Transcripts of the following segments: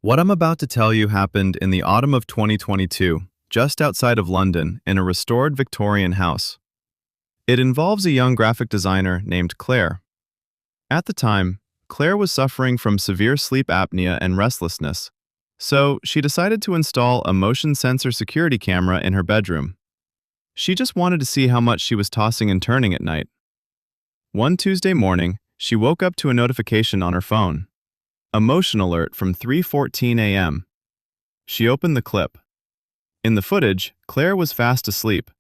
What I'm about to tell you happened in the autumn of 2022, just outside of London, in a restored Victorian house. It involves a young graphic designer named Claire. At the time, Claire was suffering from severe sleep apnea and restlessness, so she decided to install a motion sensor security camera in her bedroom. She just wanted to see how much she was tossing and turning at night. One Tuesday morning, she woke up to a notification on her phone. A motion alert from 3:14 a.m. She opened the clip. In the footage, Claire was fast asleep.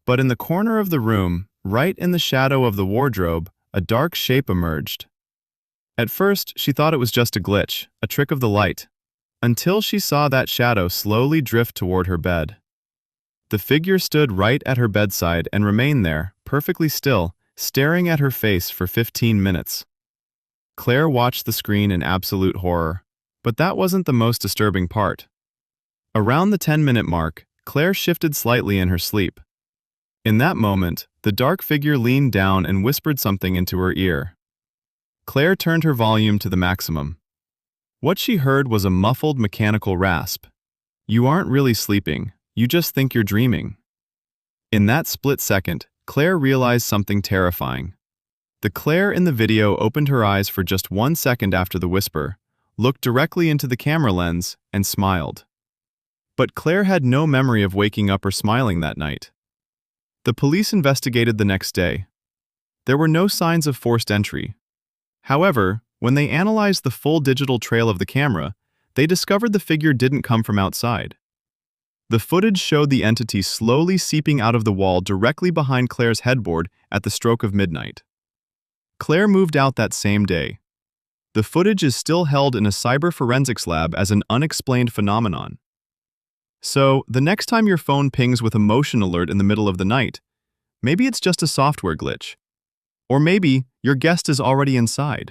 But in the corner of the room, right in the shadow of the wardrobe, a dark shape emerged. At first, she thought it was just a glitch, a trick of the light, until she saw that shadow slowly drift toward her bed. The figure stood right at her bedside and remained there, perfectly still, staring at her face for 15 minutes. Claire watched the screen in absolute horror, but that wasn't the most disturbing part. Around the 10-minute mark, Claire shifted slightly in her sleep. In that moment, the dark figure leaned down and whispered something into her ear. Claire turned her volume to the maximum. What she heard was a muffled mechanical rasp. "You aren't really sleeping, you just think you're dreaming." In that split second, Claire realized something terrifying. The Claire in the video opened her eyes for just 1 second after the whisper, looked directly into the camera lens, and smiled. But Claire had no memory of waking up or smiling that night. The police investigated the next day. There were no signs of forced entry. However, when they analyzed the full digital trail of the camera, they discovered the figure didn't come from outside. The footage showed the entity slowly seeping out of the wall directly behind Claire's headboard at the stroke of midnight. Claire moved out that same day. The footage is still held in a cyber forensics lab as an unexplained phenomenon. So, the next time your phone pings with a motion alert in the middle of the night, maybe it's just a software glitch. Or maybe your guest is already inside.